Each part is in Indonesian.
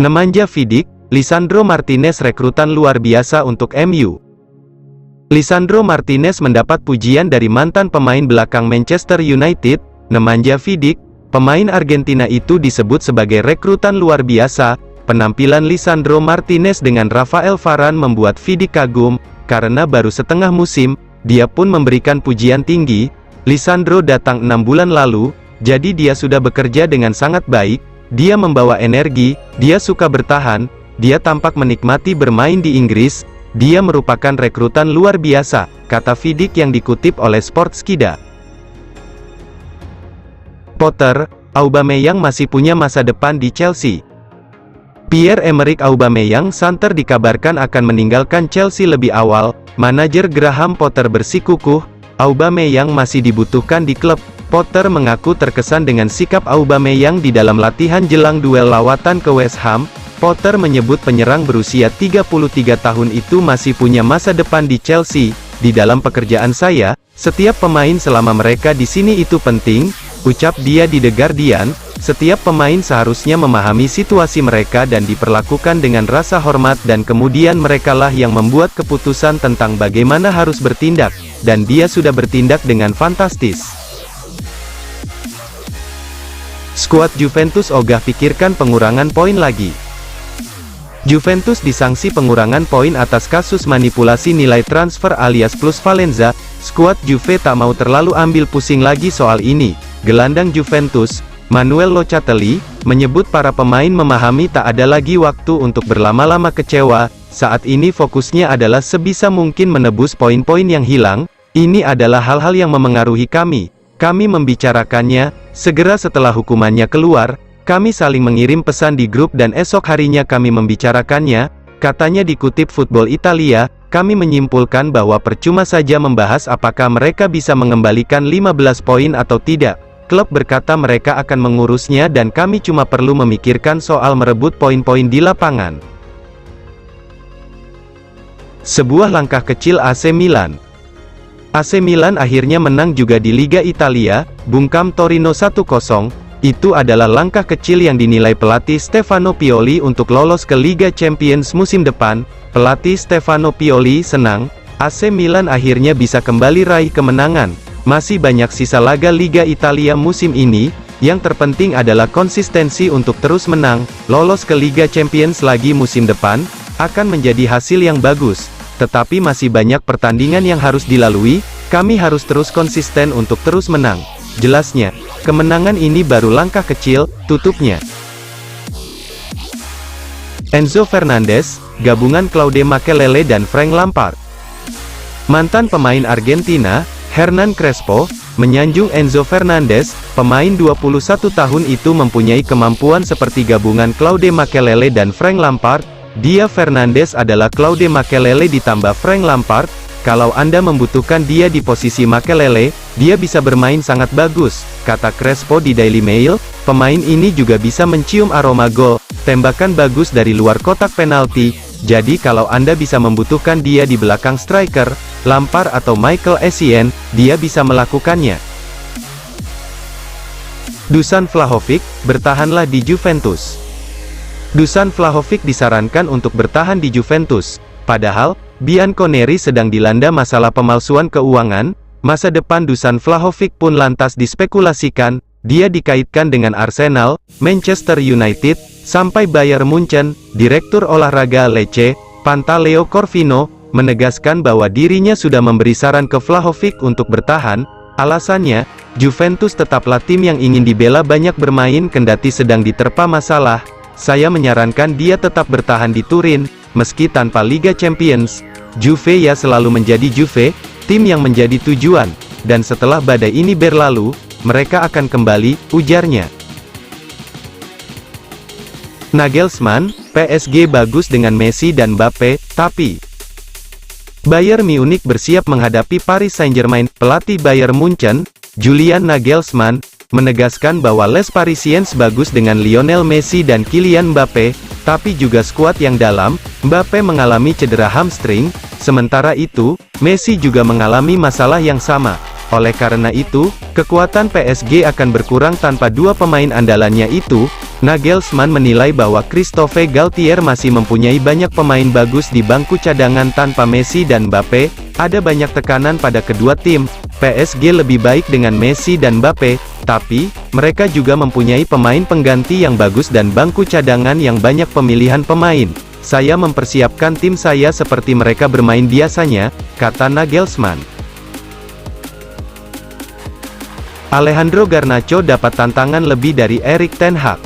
Nemanja Vidic, Lisandro Martinez rekrutan luar biasa untuk MU. Lisandro Martinez mendapat pujian dari mantan pemain belakang Manchester United, Nemanja Vidic. Pemain Argentina itu disebut sebagai rekrutan luar biasa. Penampilan Lisandro Martinez dengan Rafael Varane membuat Vidic kagum, karena baru setengah musim, dia pun memberikan pujian tinggi. Lisandro datang 6 bulan lalu, jadi dia sudah bekerja dengan sangat baik. Dia membawa energi, dia suka bertahan, dia tampak menikmati bermain di Inggris, dia merupakan rekrutan luar biasa, kata Vidic yang dikutip oleh Sportskida. Potter, Aubameyang masih punya masa depan di Chelsea. Pierre-Emerick Aubameyang santer dikabarkan akan meninggalkan Chelsea lebih awal. Manajer Graham Potter bersikukuh, Aubameyang masih dibutuhkan di klub. Potter mengaku terkesan dengan sikap Aubameyang di dalam latihan jelang duel lawatan ke West Ham. Potter menyebut penyerang berusia 33 tahun itu masih punya masa depan di Chelsea. Di dalam pekerjaan saya, setiap pemain selama mereka di sini itu penting, ucap dia di The Guardian. Setiap pemain seharusnya memahami situasi mereka dan diperlakukan dengan rasa hormat dan kemudian merekalah yang membuat keputusan tentang bagaimana harus bertindak, dan dia sudah bertindak dengan fantastis. Skuad Juventus ogah pikirkan pengurangan poin lagi. Juventus disangsi pengurangan poin atas kasus manipulasi nilai transfer alias plusvalenza. Skuad Juve tak mau terlalu ambil pusing lagi soal ini. Gelandang Juventus, Manuel Locatelli, menyebut para pemain memahami tak ada lagi waktu untuk berlama-lama kecewa. Saat ini fokusnya adalah sebisa mungkin menebus poin-poin yang hilang. Ini adalah hal-hal yang memengaruhi kami. Kami membicarakannya, segera setelah hukumannya keluar, kami saling mengirim pesan di grup dan esok harinya kami membicarakannya, katanya dikutip Football Italia. Kami menyimpulkan bahwa percuma saja membahas apakah mereka bisa mengembalikan 15 poin atau tidak. Klub berkata mereka akan mengurusnya dan kami cuma perlu memikirkan soal merebut poin-poin di lapangan. Sebuah langkah kecil AC Milan. AC Milan akhirnya menang juga di Liga Italia, bungkam Torino 1-0. Itu adalah langkah kecil yang dinilai pelatih Stefano Pioli untuk lolos ke Liga Champions musim depan. Pelatih Stefano Pioli senang, AC Milan akhirnya bisa kembali raih kemenangan. Masih banyak sisa laga Liga Italia musim ini, yang terpenting adalah konsistensi untuk terus menang. Lolos ke Liga Champions lagi musim depan, akan menjadi hasil yang bagus. Tetapi masih banyak pertandingan yang harus dilalui, kami harus terus konsisten untuk terus menang. Jelasnya, kemenangan ini baru langkah kecil, tutupnya. Enzo Fernandez, gabungan Claude Makelele dan Frank Lampard. Mantan pemain Argentina, Hernan Crespo, menyanjung Enzo Fernandez, pemain 21 tahun itu mempunyai kemampuan seperti gabungan Claude Makelele dan Frank Lampard. Dia Fernandes adalah Claude Makelele ditambah Frank Lampard. Kalau Anda membutuhkan dia di posisi Makelele, dia bisa bermain sangat bagus, kata Crespo di Daily Mail. Pemain ini juga bisa mencium aroma gol, tembakan bagus dari luar kotak penalti. Jadi kalau Anda bisa membutuhkan dia di belakang striker, Lampard atau Michael Essien, dia bisa melakukannya. Dusan Vlahovic, bertahanlah di Juventus. Dusan Vlahovic disarankan untuk bertahan di Juventus. Padahal, Bianconeri sedang dilanda masalah pemalsuan keuangan. Masa depan Dusan Vlahovic pun lantas dispekulasikan. Dia dikaitkan dengan Arsenal, Manchester United, sampai Bayern Munchen. Direktur olahraga Lecce, Pantaleo Corvino, menegaskan bahwa dirinya sudah memberi saran ke Vlahovic untuk bertahan. Alasannya, Juventus tetaplah tim yang ingin dibela banyak bermain kendati sedang diterpa masalah. Saya menyarankan dia tetap bertahan di Turin, meski tanpa Liga Champions. Juve ya selalu menjadi Juve, tim yang menjadi tujuan, dan setelah badai ini berlalu, mereka akan kembali, ujarnya. Nagelsmann, PSG bagus dengan Messi dan Mbappe, tapi Bayern Munich bersiap menghadapi Paris Saint-Germain. Pelatih Bayern Munchen, Julian Nagelsmann, menegaskan bahwa Les Parisiens bagus dengan Lionel Messi dan Kylian Mbappe, tapi juga skuad yang dalam. Mbappe mengalami cedera hamstring, sementara itu, Messi juga mengalami masalah yang sama. Oleh karena itu, kekuatan PSG akan berkurang tanpa dua pemain andalannya itu. Nagelsmann menilai bahwa Christophe Galtier masih mempunyai banyak pemain bagus di bangku cadangan tanpa Messi dan Mbappe. Ada banyak tekanan pada kedua tim. PSG lebih baik dengan Messi dan Mbappe, tapi mereka juga mempunyai pemain pengganti yang bagus dan bangku cadangan yang banyak pemilihan pemain. Saya mempersiapkan tim saya seperti mereka bermain biasanya, kata Nagelsmann. Alejandro Garnacho dapat tantangan lebih dari Erik ten Hag.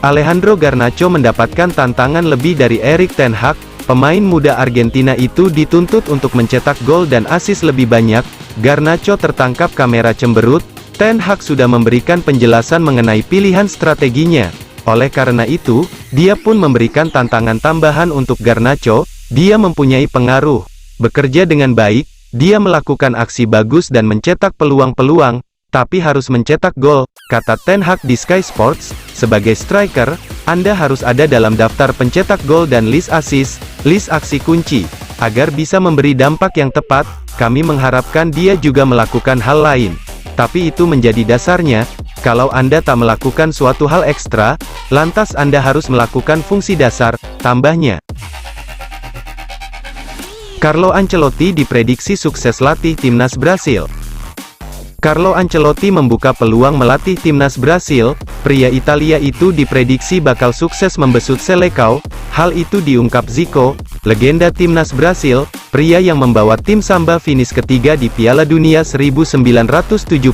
Alejandro Garnacho mendapatkan tantangan lebih dari Erik ten Hag. Pemain muda Argentina itu dituntut untuk mencetak gol dan assist lebih banyak. Garnacho tertangkap kamera cemberut. Ten Hag sudah memberikan penjelasan mengenai pilihan strateginya. Oleh karena itu, dia pun memberikan tantangan tambahan untuk Garnacho. Dia mempunyai pengaruh, bekerja dengan baik, dia melakukan aksi bagus dan mencetak peluang-peluang, tapi harus mencetak gol, kata Ten Hag di Sky Sports. Sebagai striker, Anda harus ada dalam daftar pencetak gol dan list assist, list aksi kunci. Agar bisa memberi dampak yang tepat, kami mengharapkan dia juga melakukan hal lain. Tapi itu menjadi dasarnya, kalau Anda tak melakukan suatu hal ekstra, lantas Anda harus melakukan fungsi dasar, tambahnya. Carlo Ancelotti diprediksi sukses latih timnas Brasil. Carlo Ancelotti membuka peluang melatih timnas Brasil. Pria Italia itu diprediksi bakal sukses membesut Seleção. Hal itu diungkap Zico, legenda timnas Brasil. Pria yang membawa tim Samba finish ketiga di Piala Dunia 1978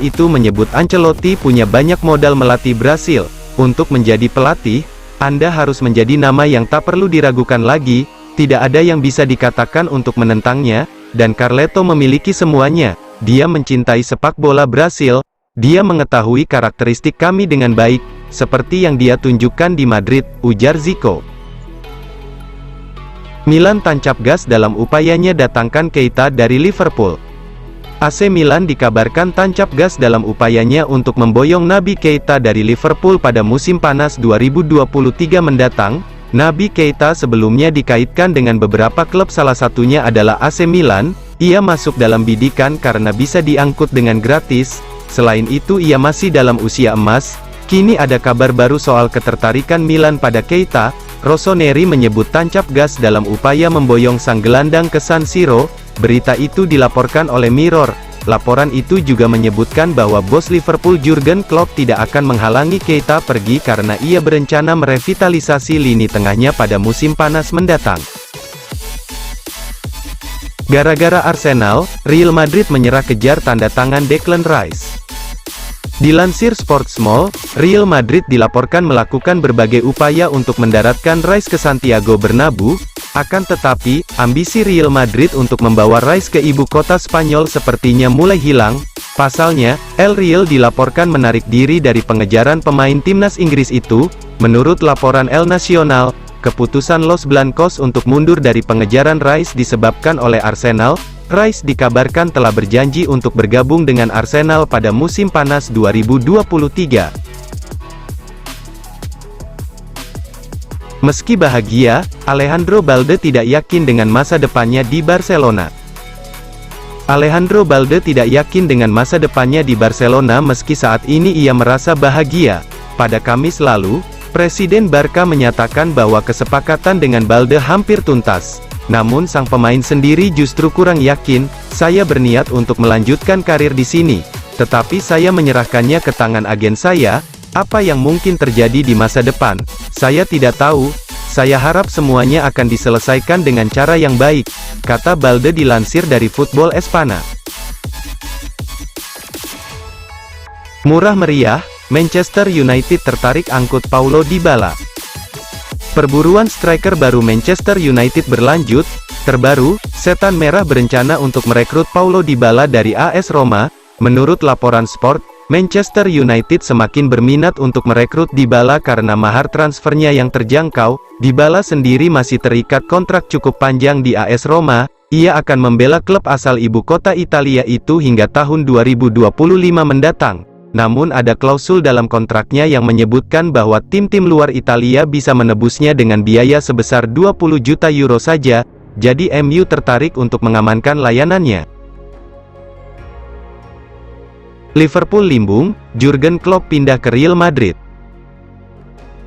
itu menyebut Ancelotti punya banyak modal melatih Brasil. Untuk menjadi pelatih, Anda harus menjadi nama yang tak perlu diragukan lagi. Tidak ada yang bisa dikatakan untuk menentangnya, dan Carleto memiliki semuanya. Dia mencintai sepak bola Brasil, dia mengetahui karakteristik kami dengan baik, seperti yang dia tunjukkan di Madrid, ujar Zico. Milan tancap gas dalam upayanya datangkan Keita dari Liverpool. AC Milan dikabarkan tancap gas dalam upayanya untuk memboyong Naby Keita dari Liverpool pada musim panas 2023 mendatang. Naby Keita sebelumnya dikaitkan dengan beberapa klub, salah satunya adalah AC Milan. Ia masuk dalam bidikan karena bisa diangkut dengan gratis. Selain itu ia masih dalam usia emas. Kini ada kabar baru soal ketertarikan Milan pada Keita. Rossoneri menyebut tancap gas dalam upaya memboyong sang gelandang ke San Siro. Berita itu dilaporkan oleh Mirror. Laporan itu juga menyebutkan bahwa bos Liverpool Jurgen Klopp tidak akan menghalangi Keita pergi karena ia berencana merevitalisasi lini tengahnya pada musim panas mendatang. Gara-gara Arsenal, Real Madrid menyerah kejar tanda tangan Declan Rice. Dilansir Sportsmall, Real Madrid dilaporkan melakukan berbagai upaya untuk mendaratkan Rice ke Santiago Bernabeu. Akan tetapi, ambisi Real Madrid untuk membawa Rice ke ibu kota Spanyol sepertinya mulai hilang. Pasalnya, El Real dilaporkan menarik diri dari pengejaran pemain timnas Inggris itu. Menurut laporan El Nacional, keputusan Los Blancos untuk mundur dari pengejaran Rice disebabkan oleh Arsenal. Rice dikabarkan telah berjanji untuk bergabung dengan Arsenal pada musim panas 2023. Meski bahagia, Alejandro Balde tidak yakin dengan masa depannya di Barcelona. Alejandro Balde tidak yakin dengan masa depannya di Barcelona meski saat ini ia merasa bahagia. Pada Kamis lalu, Presiden Barca menyatakan bahwa kesepakatan dengan Balde hampir tuntas. Namun sang pemain sendiri justru kurang yakin. Saya berniat untuk melanjutkan karir di sini, tetapi saya menyerahkannya ke tangan agen saya. Apa yang mungkin terjadi di masa depan, saya tidak tahu. Saya harap semuanya akan diselesaikan dengan cara yang baik, kata Balde dilansir dari Football Espana. Murah meriah, Manchester United tertarik angkut Paulo Dybala. Perburuan striker baru Manchester United berlanjut. Terbaru, Setan Merah berencana untuk merekrut Paulo Dybala dari AS Roma. Menurut laporan Sport, Manchester United semakin berminat untuk merekrut Dybala karena mahar transfernya yang terjangkau. Dybala sendiri masih terikat kontrak cukup panjang di AS Roma. Ia akan membela klub asal ibu kota Italia itu hingga tahun 2025 mendatang. Namun ada klausul dalam kontraknya yang menyebutkan bahwa tim-tim luar Italia bisa menebusnya dengan biaya sebesar 20 juta euro saja. Jadi MU tertarik untuk mengamankan layanannya. Liverpool limbung, Jurgen Klopp pindah ke Real Madrid.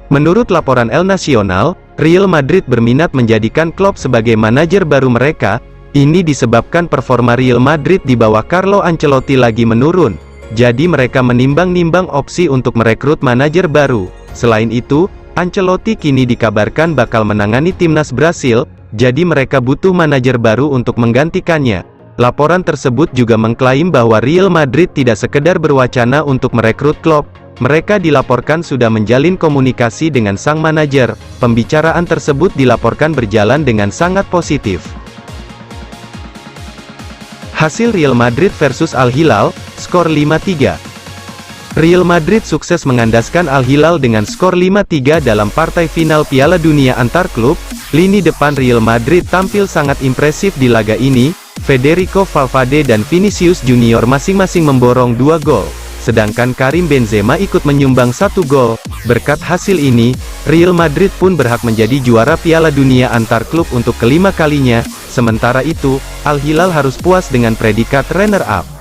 Menurut laporan El Nacional, Real Madrid berminat menjadikan Klopp sebagai manajer baru mereka. Ini disebabkan performa Real Madrid di bawah Carlo Ancelotti lagi menurun. Jadi mereka menimbang-nimbang opsi untuk merekrut manajer baru. Selain itu, Ancelotti kini dikabarkan bakal menangani timnas Brasil, jadi mereka butuh manajer baru untuk menggantikannya. Laporan tersebut juga mengklaim bahwa Real Madrid tidak sekedar berwacana untuk merekrut Klopp. Mereka dilaporkan sudah menjalin komunikasi dengan sang manajer. Pembicaraan tersebut dilaporkan berjalan dengan sangat positif. Hasil Real Madrid versus Al Hilal, skor 5-3. Real Madrid sukses mengandaskan Al Hilal dengan skor 5-3 dalam partai final Piala Dunia antar klub. Lini depan Real Madrid tampil sangat impresif di laga ini. Federico Valverde dan Vinicius Junior masing-masing memborong 2 gol. Sedangkan Karim Benzema ikut menyumbang 1 gol. Berkat hasil ini, Real Madrid pun berhak menjadi juara Piala Dunia antar klub untuk kelima kalinya. Sementara itu, Al Hilal harus puas dengan predikat runner-up.